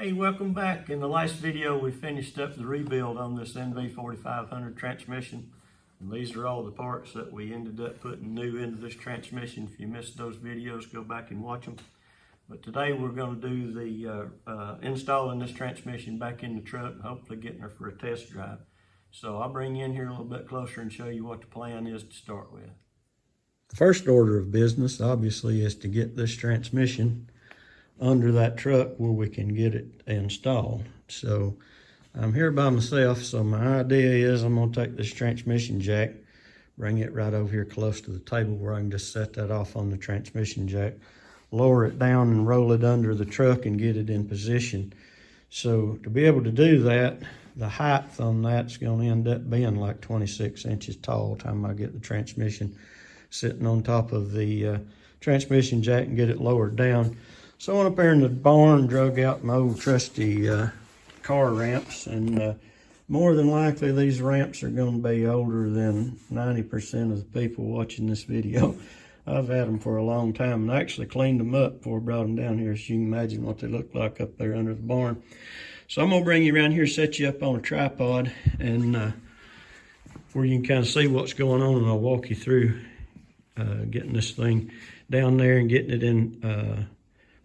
Hey, welcome back. In the last video, we finished up the rebuild on this NV4500 transmission. And these are all the parts that we ended up putting new into this transmission. If you missed those videos, go back and watch them. But today we're going to do the installing this transmission back in the truck and hopefully getting her for a test drive. So I'll bring you in here a little bit closer and show you what the plan is to start with. The first order of business, obviously, is to get this transmission under that truck where we can get it installed. So I'm here by myself, so my idea is I'm going to take this transmission jack, bring it right over here close to the table where I can just set that off on the transmission jack, lower it down and roll it under the truck and get it in position. So to be able to do that, the height on that's going to end up being like 26 inches tall by the time I get the transmission sitting on top of the transmission jack and get it lowered down. So I went up there in the barn, drug out my old trusty car ramps, and more than likely these ramps are going to be older than 90% of the people watching this video. I've had them for a long time and I actually cleaned them up before I brought them down here, so you can imagine what they look like up there under the barn. So I'm going to bring you around here, set you up on a tripod, and where you can kind of see what's going on, and I'll walk you through getting this thing down there and getting it in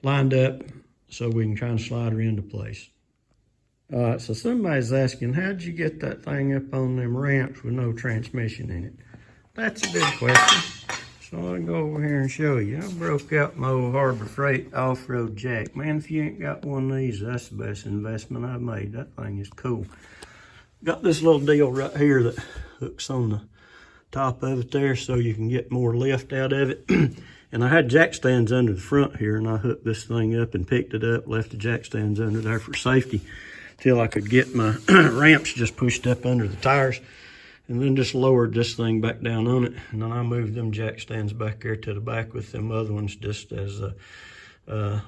lined up so we can try and slide her into place. All right, so somebody's asking, how'd you get that thing up on them ramps with no transmission in it? That's a good question. So I'm gonna go over here and show you. I broke out my old Harbor Freight off-road jack. Man, if you ain't got one of these, that's the best investment I've made. That thing is cool. Got this little deal right here that hooks on the top of it there so you can get more lift out of it. And I had jack stands under the front here, and I hooked this thing up and picked it up, left the jack stands under there for safety till I could get my ramps just pushed up under the tires, and then just lowered this thing back down on it. And then I moved them jack stands back there to the back with them other ones just as a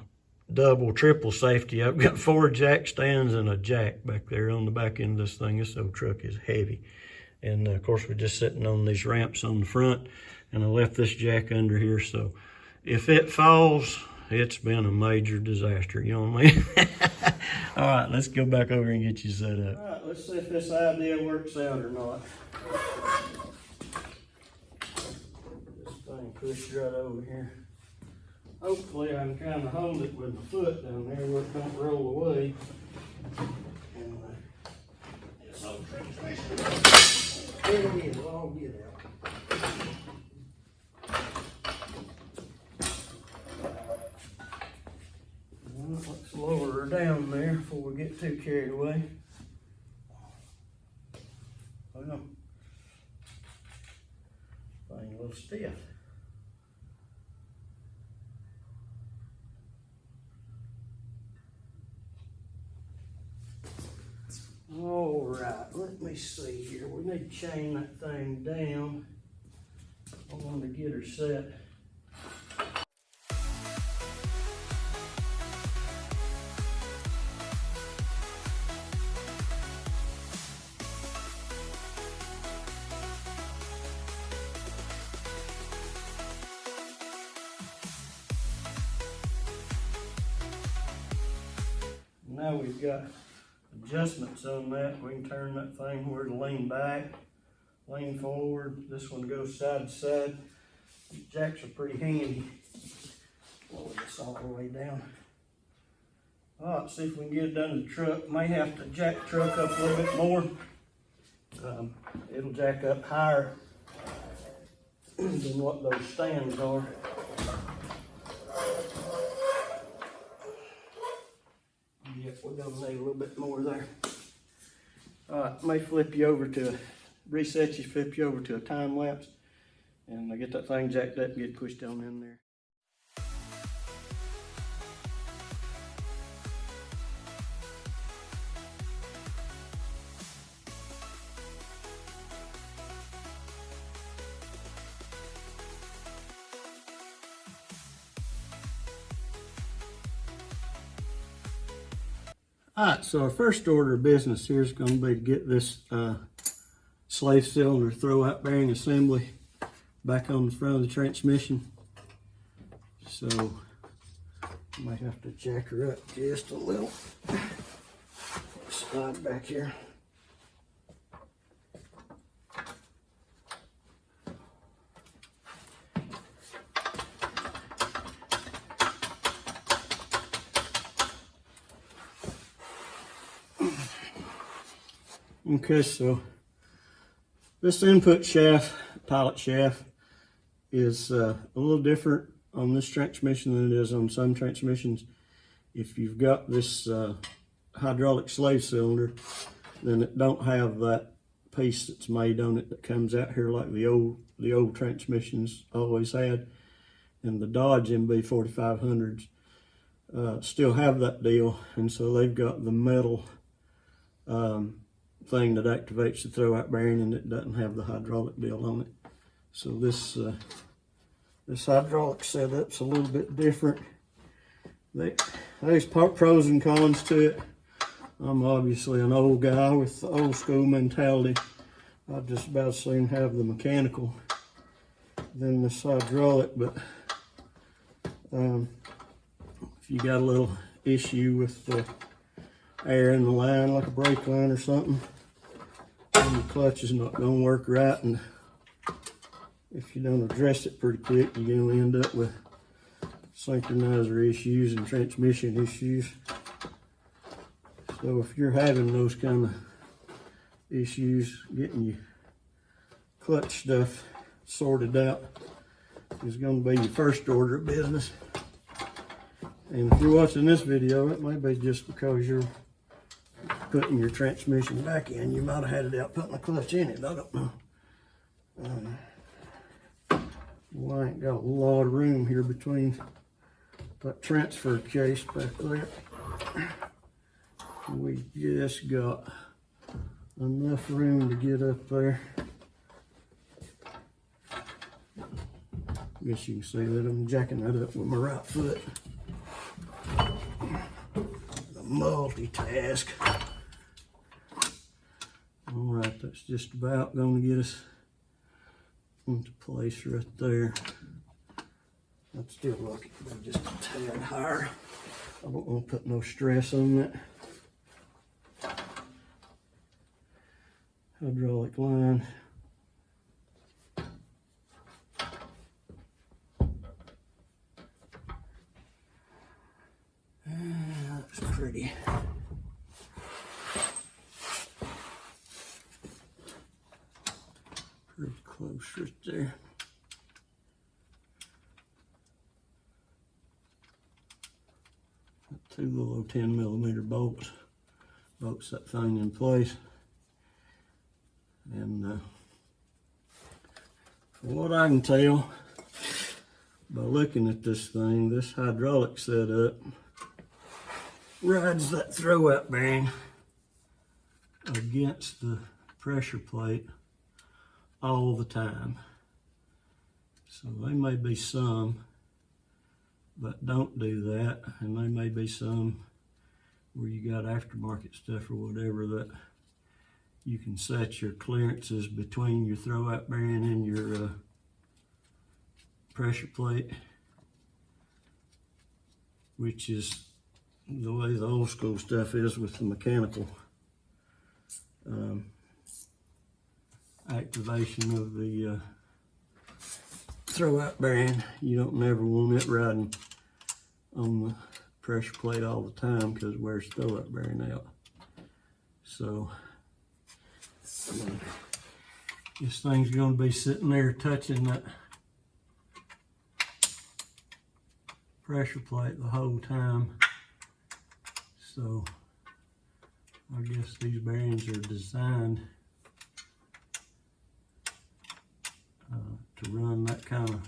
double, triple safety. I've got 4 jack stands and a jack back there on the back end of this thing. This old truck is heavy. And of course, we're just sitting on these ramps on the front, and I left this jack under here. So if it falls, it's been a major disaster, you know what I mean? All right, let's go back over and get you set up. All right, let's see if this idea works out or not. This thing pushed right over here. Hopefully I can kind of hold it with my foot down there where it don't roll away. And this old transmission, there it is, I'll get out. Let's lower her down there before we get too carried away. Well, thing a little stiff. All right, let me see here. We need to chain that thing down. I want to get her set. Now we've got adjustments on that. We can turn that thing where to lean back, lean forward. This one goes side to side. These jacks are pretty handy. Lower this all the way down. All right, see if we can get it done to the truck. May have to jack the truck up a little bit more. It'll jack up higher than what those stands are. Yep, we're gonna need a little bit more there. All right, may flip you over to, reset you, flip you over to a time lapse, and I get that thing jacked up and get pushed down in there. All right, so our first order of business here is going to be to get this slave cylinder throw-out bearing assembly back on the front of the transmission. So Might have to jack her up just a little. Slide back here. Okay, so this input shaft, pilot shaft, is a little different on this transmission than it is on some transmissions. If you've got this hydraulic slave cylinder, then it don't have that piece that's made on it that comes out here like the old transmissions always had. And the Dodge NV4500s still have that deal, and so they've got the metal thing that activates the throwout bearing, and it doesn't have the hydraulic deal on it. So this hydraulic setup's a little bit different. There's pros and cons to it. I'm obviously an old guy with the old school mentality. I'd just about as soon have the mechanical than this hydraulic, but if you got a little issue with the air in the line, like a brake line or something, and the clutch is not going to work right, and if you don't address it pretty quick, you're going to end up with synchronizer issues and transmission issues. So if you're having those kind of issues, getting your clutch stuff sorted out is going to be your first order of business. And if you're watching this video, it may be just because you're putting your transmission back in. You might have had it out putting the clutch in it. I don't know. Well, I ain't got a lot of room here between that transfer case back there. We just got enough room to get up there. I guess you can see that I'm jacking that up with my right foot. The multitask. All right, that's just about going to get us into place right there. I'd still like it to be just a tad higher. I don't want to put no stress on that. Hydraulic line. That's pretty. Pretty close right there. Two little 10mm bolts that thing in place. And from what I can tell by looking at this thing, this hydraulic setup rides that throwout bearing against the pressure plate all the time. So there may be some that don't do that, and there may be some where you got aftermarket stuff or whatever that you can set your clearances between your throwout bearing and your pressure plate, which is the way the old school stuff is with the mechanical activation of the throwout bearing. You don't never want it riding on the pressure plate all the time because it wears the throwout bearing out. So this thing's going to be sitting there touching that pressure plate the whole time. So I guess these bearings are designed to run that kind of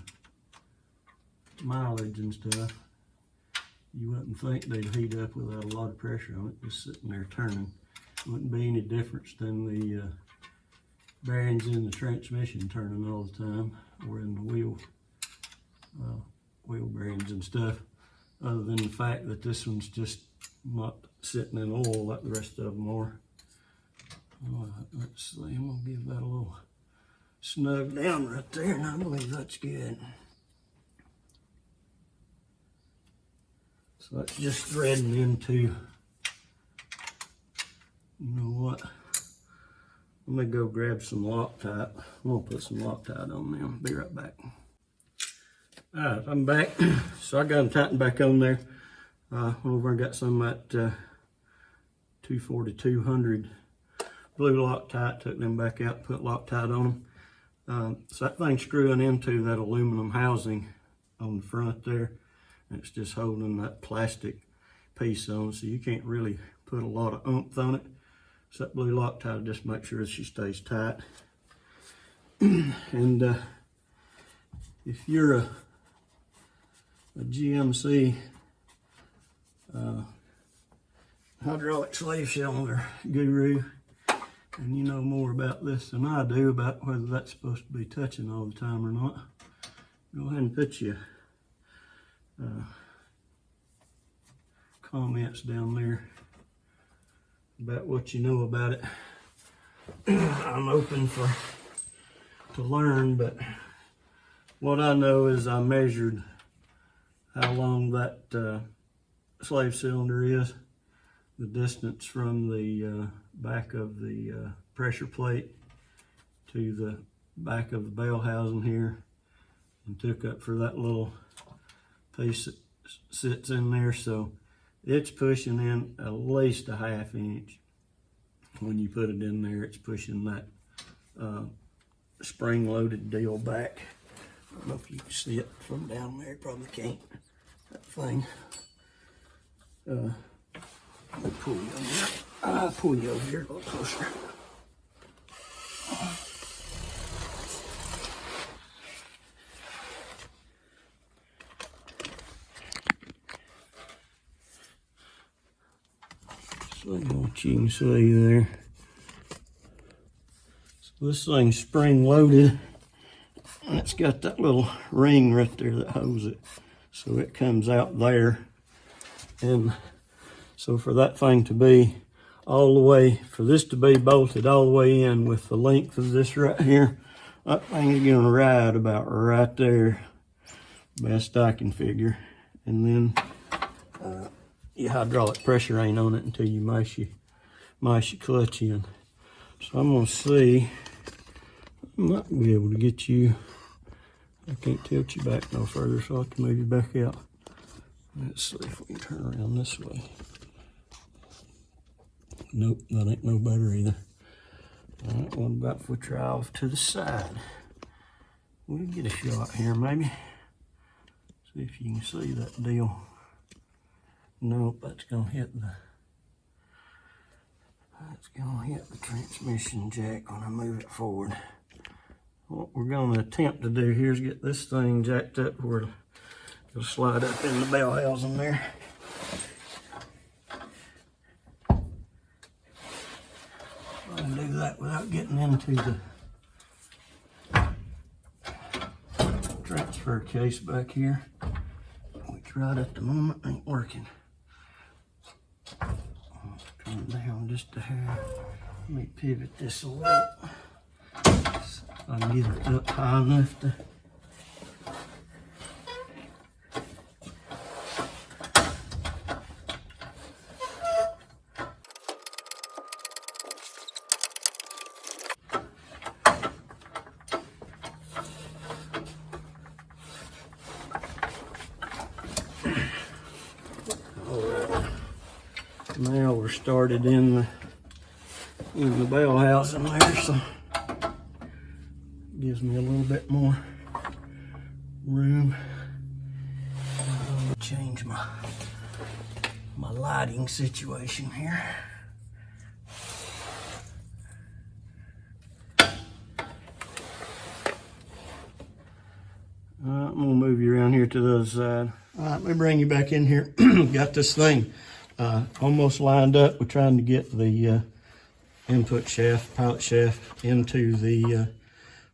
mileage and stuff. You wouldn't think they'd heat up without a lot of pressure on it, just sitting there turning. Wouldn't be any difference than the bearings in the transmission turning all the time, or in the wheel bearings and stuff, other than the fact that this one's just not sitting in oil like the rest of them are. Let's see, I'm gonna give that a little snug down right there, and I believe that's good. So that's just threading into, you know what? Let me go grab some Loctite. I'm gonna put some Loctite on them. Be right back. All right, I'm back. So I got them tightened back on there. Over I got some at 240-200 blue Loctite. Took them back out, put Loctite on them. So that thing's screwing into that aluminum housing on the front there. And it's just holding that plastic piece on, so you can't really put a lot of oomph on it. So that blue Loctite, just make sure she stays tight. And if you're a GMC hydraulic slave cylinder guru, and you know more about this than I do about whether that's supposed to be touching all the time or not, go ahead and put your comments down there about what you know about it. I'm open to learn, but what I know is I measured how long that slave cylinder is, the distance from the back of the pressure plate to the back of the bell housing here, and took up for that little piece that sits in there. So it's pushing in at least a ½ inch. When you put it in there, it's pushing that spring-loaded deal back. I don't know if you can see it from down there, probably can't. That thing. Let me pull you over here. I'll pull you over here a little closer. So what you can see there. So this thing's spring loaded, and it's got that little ring right there that holds it. So it comes out there. And so for that thing to be all the way, for this to be bolted all the way in with the length of this right here, that thing's gonna ride about right there, best I can figure. And then your hydraulic pressure ain't on it until you mice your clutch in. So I'm gonna see, I might be able to get you, I can't tilt you back no further, so I'll have to move you back out. Let's see if we can turn around this way. Nope, that ain't no better either. All right, what about if we try off to the side? We'll get a shot here maybe. See if you can see that deal. Nope, that's gonna hit the transmission jack when I move it forward. What we're gonna attempt to do here is get this thing jacked up where it'll slide up in the bell housing there. I can do that without getting into the transfer case back here, which right at the moment ain't working. Turn it down just a hair. Let me pivot this a little so I can get it up high enough to now we're started in the bell housing there, so gives me a little bit more room. I'm gonna change my lighting situation here. I'm gonna move you around here to the other side. All right, let me bring you back in here. Got this thing almost lined up. We're trying to get the input shaft, pilot shaft, into the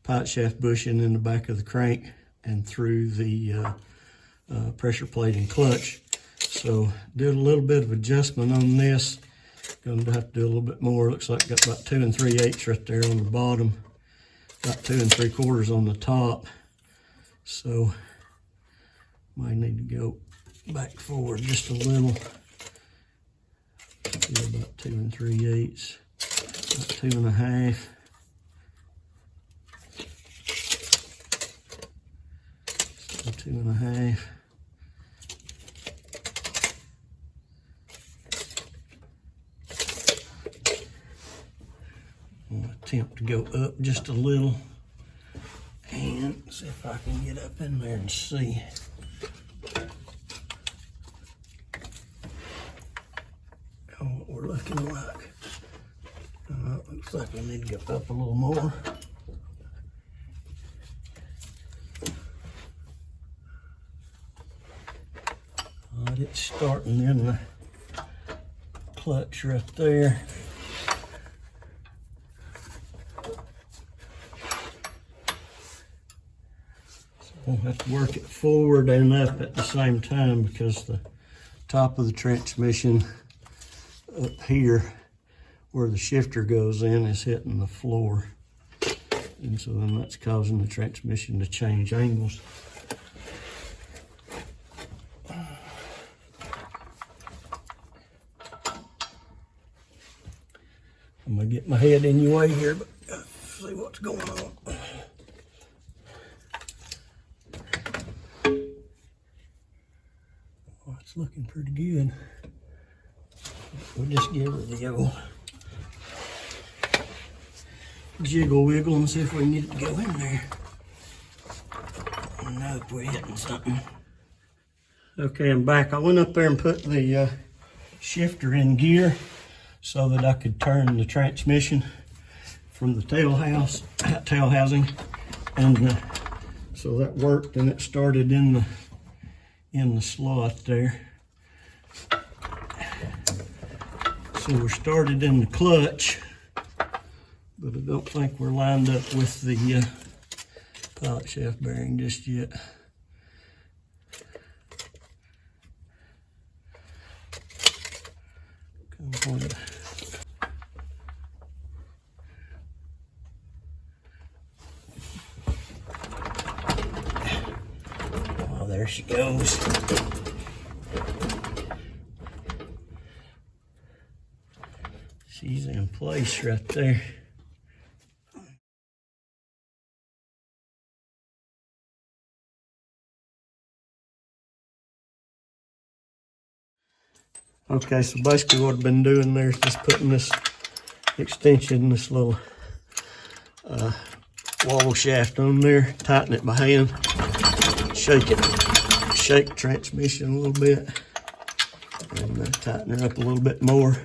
pilot shaft bushing in the back of the crank and through the pressure plate and clutch. So did a little bit of adjustment on this. Going to have to do a little bit more. Looks like got about 2 3/8 right there on the bottom. Got 2 3/4 on the top. So might need to go back forward just a little. About 2 3/8, about 2 1/2. So 2 1/2. I'll attempt to go up just a little and see if I can get up in there and see. What we're looking like. Looks like we need to go up a little more. It's starting in the clutch right there. So we'll have to work it forward and up at the same time because the top of the transmission up here where the shifter goes in is hitting the floor, and so then that's causing the transmission to change angles. I'm gonna get my head in your way here, but see what's going on. Oh, it's looking pretty good. We'll just give it the old jiggle wiggle and see if we can get it to go in there. Nope, we're hitting something. Okay, I'm back. I went up there and put the shifter in gear so that I could turn the transmission from the tail housing, and so that worked, and it started in the slot there. So we're started in the clutch, but I don't think we're lined up with the pilot shaft bearing just yet. Come on. Oh, there she goes. She's in place right there. Okay, so basically what I've been doing there is just putting this extension, this little wobble shaft on there, tighten it by hand, shake the transmission a little bit, and tighten it up a little bit more.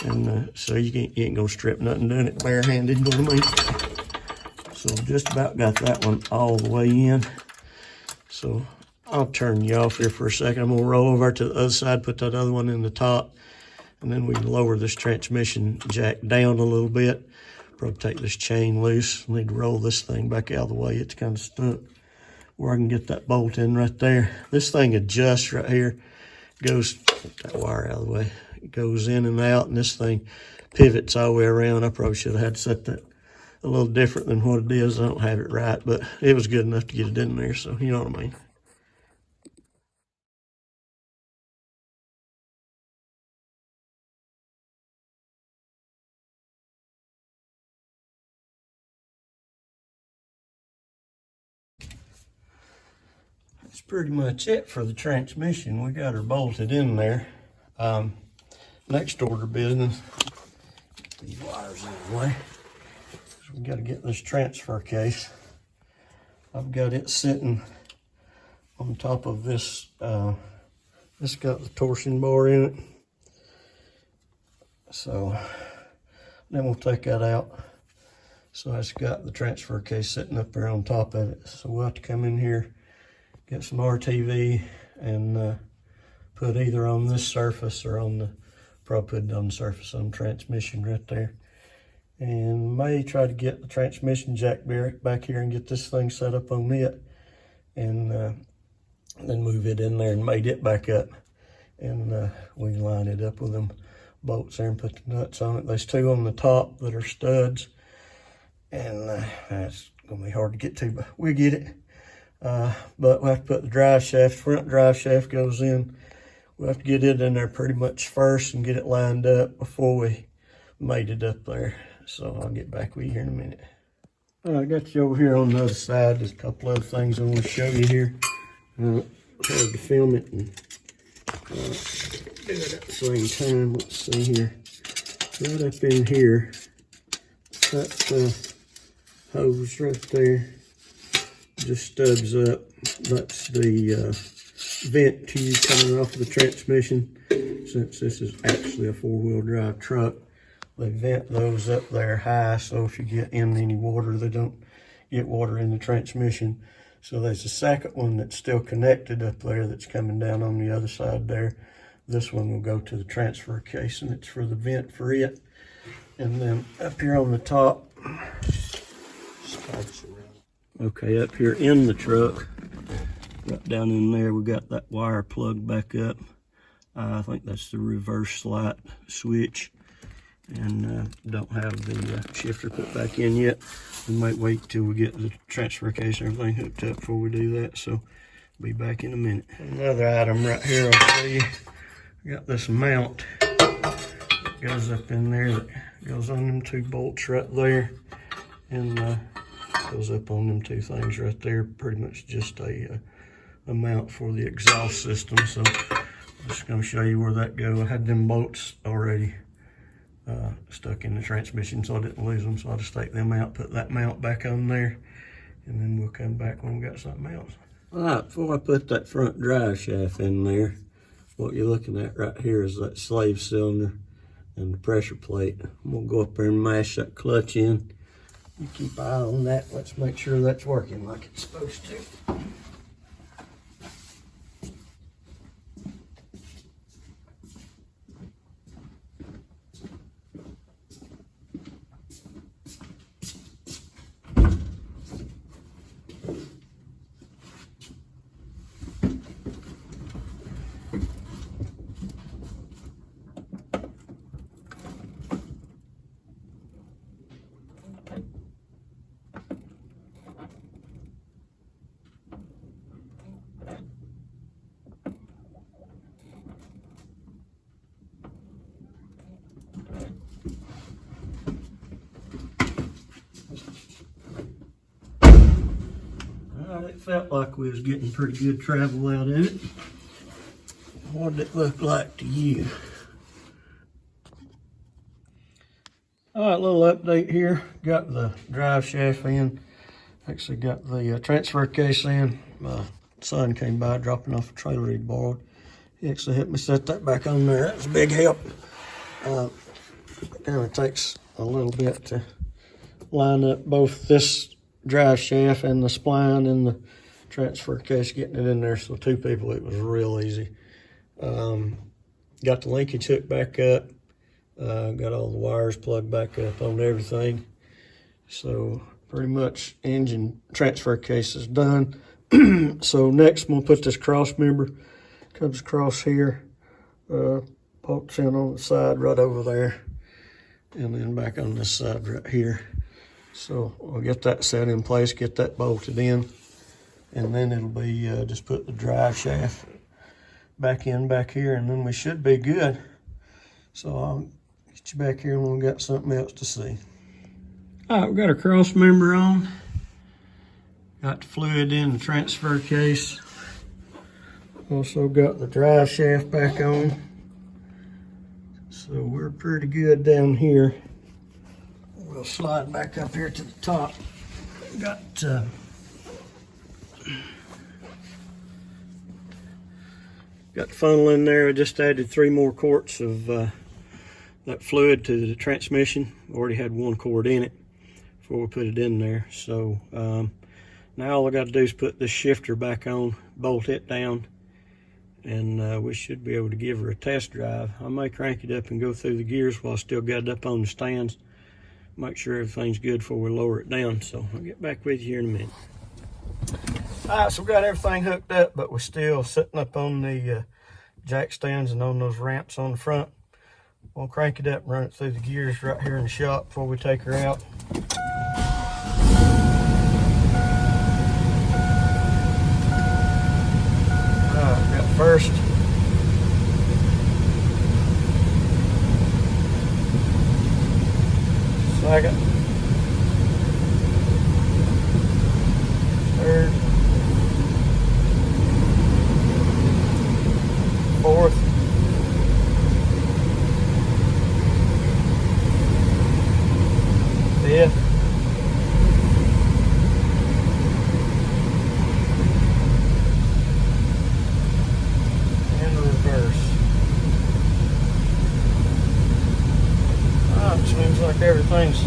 And so you ain't gonna strip nothing doing it barehanded, you know what I mean? So just about got that one all the way in. So I'll turn you off here for a second. I'm gonna roll over to the other side, put that other one in the top, and then we can lower this transmission jack down a little bit. Probably take this chain loose. Need to roll this thing back out of the way. It's kind of stuck. Where I can get that bolt in right there. This thing adjusts right here. Goes, get that wire out of the way. It goes in and out, and this thing pivots all the way around. I probably should have had to set that a little different than what it is. I don't have it right, but it was good enough to get it in there, so you know what I mean. That's pretty much it for the transmission. We got her bolted in there. Next order of business, get these wires in the way. So we got to get this transfer case. I've got it sitting on top of this. This got the torsion bar in it. So then we'll take that out. So it's got the transfer case sitting up there on top of it. So we'll have to come in here, get some RTV, and put either on this surface or on the, probably put it on the surface on the transmission right there. And may try to get the transmission jack back here and get this thing set up on it, and then move it in there and mate it back up. And we can line it up with them bolts there and put the nuts on it. There's two on the top that are studs, and that's gonna be hard to get to, but we'll get it. But we'll have to put the drive shaft, front drive shaft goes in. We'll have to get it in there pretty much first and get it lined up before we made it up there. So I'll get back with you here in a minute. All right, I got you over here on the other side. There's a couple other things I want to show you here. Hard to film it and do it at the same time. Let's see here. Right up in here, that hose right there just stubs up. That's the vent tube coming off of the transmission. Since this is actually a four-wheel drive truck, they vent those up there high, so if you get in any water, they don't get water in the transmission. So there's a second one that's still connected up there that's coming down on the other side there. This one will go to the transfer case, and it's for the vent for it. And then up here on the top, okay, up here in the truck, right down in there, we got that wire plugged back up. I think that's the reverse light switch, and don't have the shifter put back in yet. We might wait till we get the transfer case and everything hooked up before we do that, so be back in a minute. Another item right here I'll show you. We got this mount that goes up in there, that goes on them two bolts right there, and goes up on them two things right there. Pretty much just a mount for the exhaust system. So I'm just going to show you where that goes. I had them bolts already stuck in the transmission, so I didn't lose them. So I'll just take them out, put that mount back on there, and then we'll come back when we got something else. All right, before I put that front drive shaft in there, what you're looking at right here is that slave cylinder and the pressure plate. I'm gonna go up there and mash that clutch in. You keep an eye on that. Let's make sure that's working like it's supposed to. It felt like we was getting pretty good travel out of it. What did it look like to you? All right, little update here. Got the drive shaft in. Actually got the transfer case in. My son came by dropping off a trailer he borrowed. He actually helped me set that back on there. That was a big help. It kind of takes a little bit to line up both this drive shaft and the spline and the transfer case, getting it in there. So two people, it was real easy. Got the linkage hooked back up, got all the wires plugged back up on everything. So pretty much engine transfer case is done. So next I'm gonna put this cross member, comes across here, pokes in on the side right over there, and then back on this side right here. So we'll get that set in place, get that bolted in, and then it'll be just put the drive shaft back in back here, and then we should be good. So I'll get you back here when we got something else to see. All right, we got our cross member on. Got the fluid in the transfer case. Also got the drive shaft back on. So we're pretty good down here. We'll slide back up here to the top. Got the funnel in there. I just added 3 more quarts of that fluid to the transmission. Already had 1 quart in it before we put it in there. So now all I got to do is put this shifter back on, bolt it down, and we should be able to give her a test drive. I may crank it up and go through the gears while I still got it up on the stands. Make sure everything's good before we lower it down. So I'll get back with you here in a minute. All right, so we got everything hooked up, but we're still sitting up on the jack stands and on those ramps on the front. We'll crank it up and run it through the gears right here in the shop before we take her out. first. Second. Third. Fourth. Fifth. And reverse. It seems like everything's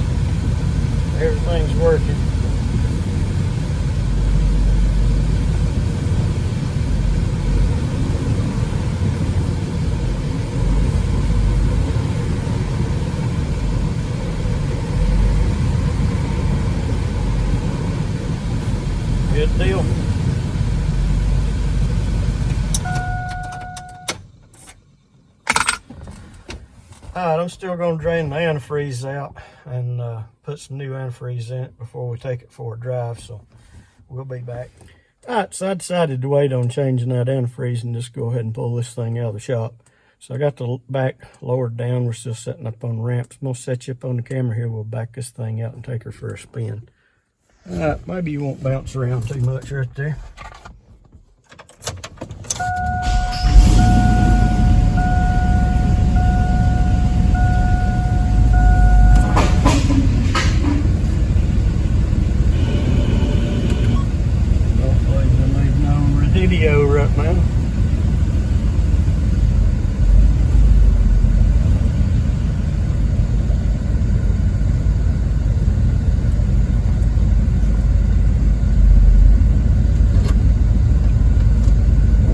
working. Good deal. Alright, I'm still going to drain the antifreeze out and put some new antifreeze in it before we take it for a drive, so we'll be back. Alright, so I decided to wait on changing that antifreeze and just go ahead and pull this thing out of the shop. So I got the back lowered down. We're still setting up on ramps. I'm going to set you up on the camera here. We'll back this thing out and take her for a spin. Alright, maybe you won't bounce around too much right there. Hopefully there ain't no radio right now.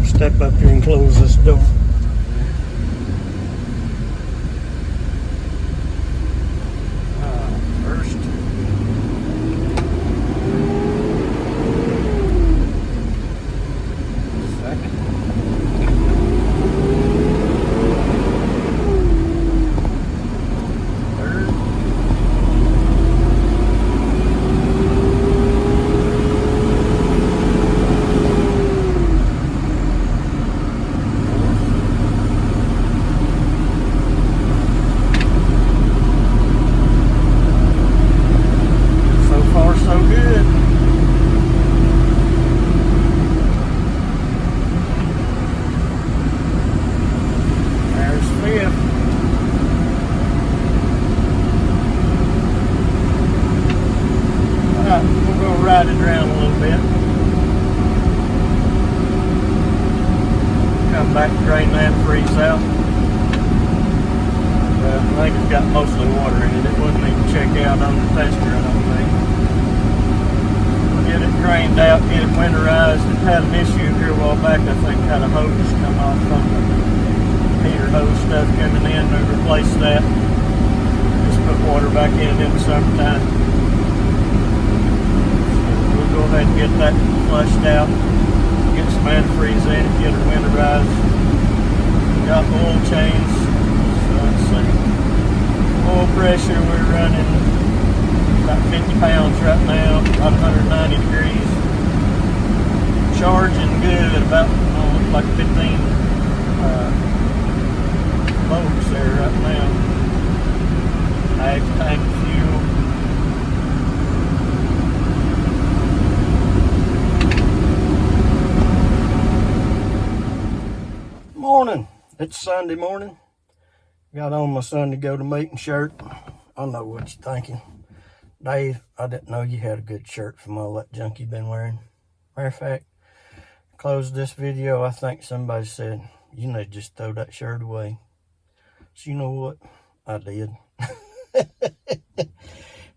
Step up here and close this door. First. Second. Third. Ride it around a little bit. Come back and drain that freeze out. I think it's got mostly water in it. It wouldn't even check out on the tester, I don't think. We'll get it drained out, get it winterized. It had an issue here a while back. I think had a hose come off from the heater hose stuff coming in. We replaced that. Just put water back in the summertime. Go ahead and get that flushed out, get some antifreeze in it, get her winterized. Got oil change, so let's see. Oil pressure, we're running about 50 pounds right now, about 190 degrees. Charging good, about like 15 volts there right now. Half tank of fuel. Morning. It's Sunday morning. Got on my Sunday go to meeting shirt. I know what you're thinking. Dave, I didn't know you had a good shirt from all that junk you've been wearing. Matter of fact, closed this video, I think somebody said, you need to just throw that shirt away. So you know what? I did.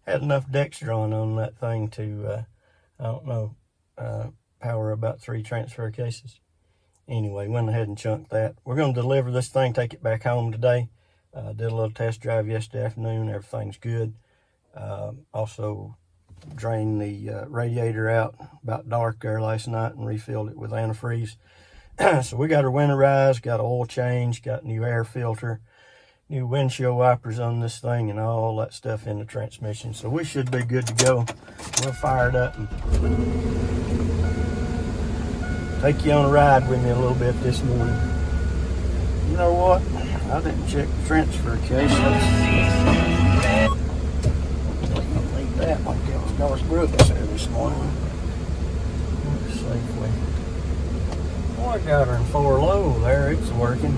Had enough Dextron on that thing to, I don't know, power about 3 transfer cases. Anyway, went ahead and chunked that. We're going to deliver this thing, take it back home today. Did a little test drive yesterday afternoon. Everything's good. Also drained the radiator out about dark there last night and refilled it with antifreeze. So we got her winterized, got an oil change, got new air filter, new windshield wipers on this thing, and all that stuff in the transmission. So we should be good to go. We'll fire it up and take you on a ride with me a little bit this morning. You know what? I didn't check the transfer case. Leave that like it was North Brooks there this morning. Safely. Oh, I got her in 4 low there. It's working.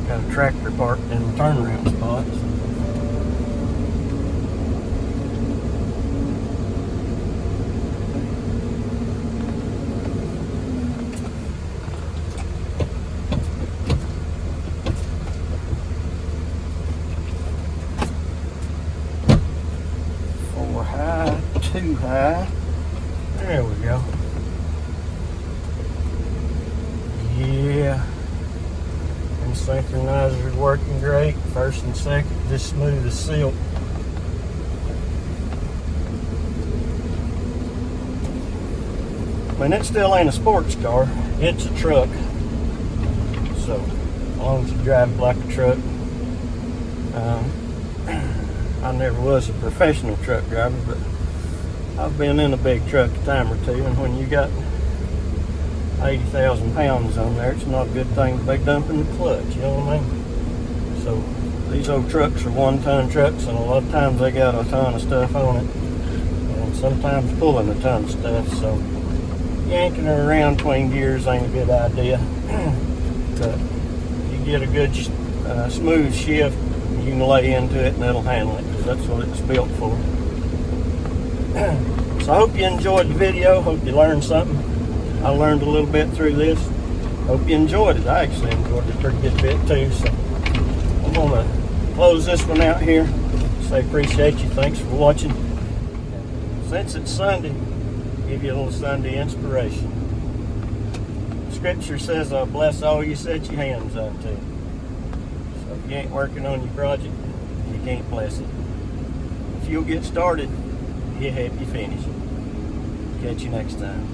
Got a tractor parked in the turnaround spots. Too high. There we go. Yeah. And synchronizer's working great. First and second, just smooth as silk. I mean, it still ain't a sports car. It's a truck. So, as long as you drive it like a truck. I never was a professional truck driver, but I've been in a big truck a time or two, and when you got 80,000 pounds on there, it's not a good thing to be dumping the clutch, you know what I mean? So these old trucks are 1-ton trucks, and a lot of times they got a ton of stuff on it, and sometimes pulling a ton of stuff, so yanking her around between gears ain't a good idea. But if you get a good smooth shift, you can lay into it and it'll handle it, because that's what it's built for. So I hope you enjoyed the video. Hope you learned something. I learned a little bit through this. Hope you enjoyed it. I actually enjoyed it a pretty good bit too. So I'm gonna close this one out here. Say appreciate you. Thanks for watching. Since it's Sunday, give you a little Sunday inspiration. Scripture says, "I'll bless all you set your hands unto." So if you ain't working on your project, you can't bless it. If you'll get started, he'll help you finish it. Catch you next time.